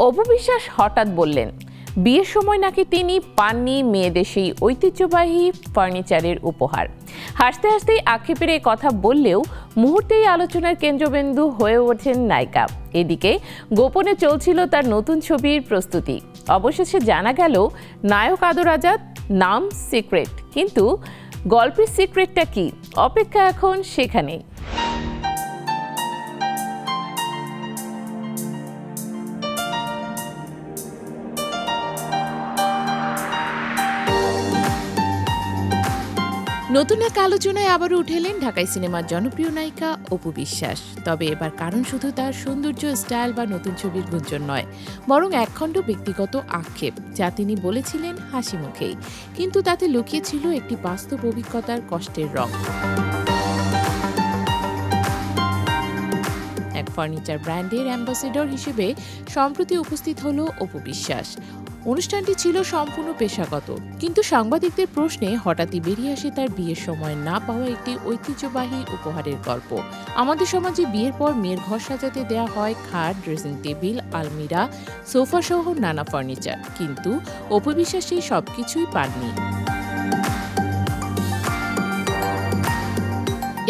অপু বিশ্বাস হঠাৎ বললেন বিয়ের সময় নাকি তিনি পাননি মেয়েদের সেই ঐতিহ্যবাহী ফার্নিচারের উপহার। হাসতে হাসতেই আক্ষেপের এই কথা বললেও মুহূর্তেই আলোচনার কেন্দ্রবিন্দু হয়ে ওঠেন নায়িকা। এদিকে গোপনে চলছিল তার নতুন ছবির প্রস্তুতি। অবশেষে জানা গেল নায়ক আদর আজাদ, নাম সিক্রেট। কিন্তু গল্পের সিক্রেটটা কি? অপেক্ষা এখন সেখানেই। নতুন এক আলোচনায় আবারও উঠে এলেন ঢাকাই সিনেমার জনপ্রিয় নায়িকা অপু বিশ্বাস। তবে এবার কারণ শুধু তার সৌন্দর্য, স্টাইল বা নতুন ছবির গুঞ্জন নয়, বরং একখণ্ড ব্যক্তিগত আক্ষেপ যা তিনি বলেছিলেন হাসি মুখেই, কিন্তু তাতে লুকিয়ে ছিল একটি বাস্তব অভিজ্ঞতার কষ্টের রং। এক ফার্নিচার ব্র্যান্ডের অ্যাম্বাসেডর হিসেবে সম্প্রতি উপস্থিত হল অপু বিশ্বাস। অনুষ্ঠানটি ছিল সম্পূর্ণ পেশাগত, কিন্তু সাংবাদিকদের প্রশ্নে হঠাৎই বেরিয়ে আসে তার বিয়ের সময় না পাওয়া একটি ঐতিহ্যবাহী উপহারের গল্প। আমাদের সমাজে বিয়ের পর মেয়ের ঘর সাজাতে দেওয়া হয় খাট, ড্রেসিং টেবিল, আলমিরা, সোফা সহ নানা ফার্নিচার, কিন্তু অপু বিশ্বাস সেই সবকিছুই পাননি।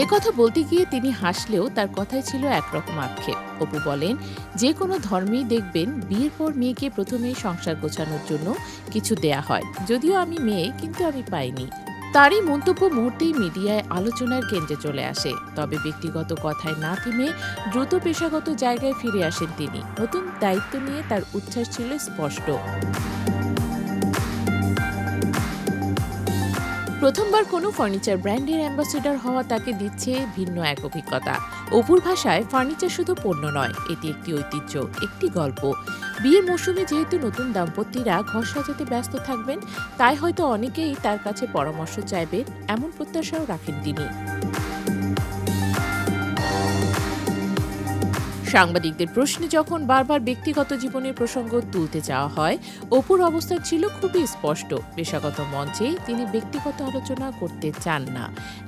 একথা বলতে গিয়ে তিনি হাসলেও তার কথাই ছিল একরকম আক্ষেপ। অপু বলেন, যে কোনো ধর্মেই দেখবেন বিয়ের পর মেয়েকে প্রথমে সংসার গোছানোর জন্য কিছু দেয়া হয়। যদিও আমি মেয়ে, কিন্তু আমি পাইনি। তারই মন্তব্য মুহূর্তেই মিডিয়ায় আলোচনার কেন্দ্রে চলে আসে। তবে ব্যক্তিগত কথায় না থেমে দ্রুত পেশাগত জায়গায় ফিরে আসেন তিনি। নতুন দায়িত্ব নিয়ে তার উচ্ছ্বাস ছিল স্পষ্ট। প্রথমবার কোনো ফার্নিচার ব্র্যান্ডের অ্যাম্বাসেডর হওয়া তাকে দিচ্ছে ভিন্ন এক অভিজ্ঞতা। অপুর ভাষায় ফার্নিচার শুধু পণ্য নয়, এটি একটি ঐতিহ্য, একটি গল্প। বিয়ের মৌসুমে যেহেতু নতুন দাম্পত্যরা ঘর সাজাতে ব্যস্ত থাকবেন, তাই হয়তো অনেকেই তার কাছে পরামর্শ চাইবেন, এমন প্রত্যাশাও রাখেন তিনি। সাংবাদিকদের প্রশ্নে যখন বারবার ব্যক্তিগত জীবনের প্রসঙ্গ তুলতে চাওয়া হয়, অপুর অবস্থান ছিল খুবই স্পষ্ট। পেশাগত মঞ্চে তিনি ব্যক্তিগত আলোচনা করতে চান না।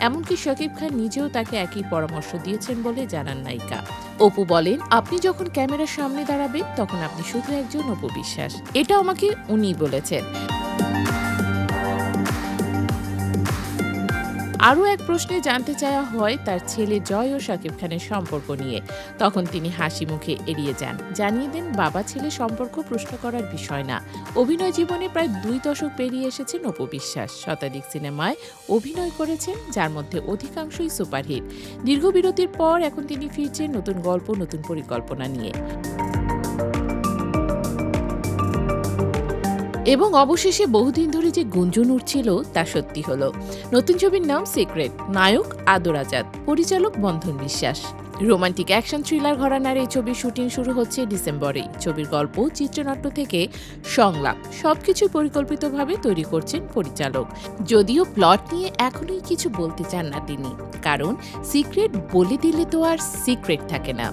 এমনকি শাকিব খান নিজেও তাকে একই পরামর্শ দিয়েছেন বলে জানান নায়িকা। অপু বলেন, আপনি যখন ক্যামেরার সামনে দাঁড়াবেন তখন আপনি শুধু একজন অপু বিশ্বাস, এটা আমাকে উনিই বলেছেন। আরও এক প্রশ্নে জানতে চাওয়া হয় তার ছেলে জয় ও শাকিব খানের সম্পর্ক নিয়ে। তখন তিনি হাসি মুখে এড়িয়ে যান, জানিয়ে দেন বাবা ছেলে সম্পর্ক প্রশ্ন করার বিষয় না। অভিনয় জীবনে প্রায় 2 দশক পেরিয়ে এসেছেন অপু বিশ্বাস। শতাধিক সিনেমায় অভিনয় করেছেন, যার মধ্যে অধিকাংশই সুপারহিট। দীর্ঘ বিরতির পর এখন তিনি ফিরছেন নতুন গল্প, নতুন পরিকল্পনা নিয়ে। এবং অবশেষে বহুদিন ধরে যে গুঞ্জন উঠছিল তা সত্যি হলো। নতুন ছবির নাম সিক্রেট, নায়ক আদর আজাদ, পরিচালক বন্ধন বিশ্বাস। রোমান্টিক অ্যাকশন থ্রিলার ঘরানার এই ছবির শুটিং শুরু হচ্ছে ডিসেম্বরেই। ছবির গল্প, চিত্রনাট্য থেকে সংলাপ সবকিছু পরিকল্পিতভাবে তৈরি করছেন পরিচালক। যদিও প্লট নিয়ে এখনই কিছু বলতে চান না তিনি, কারণ সিক্রেট বলে দিলে তো আর সিক্রেট থাকে না।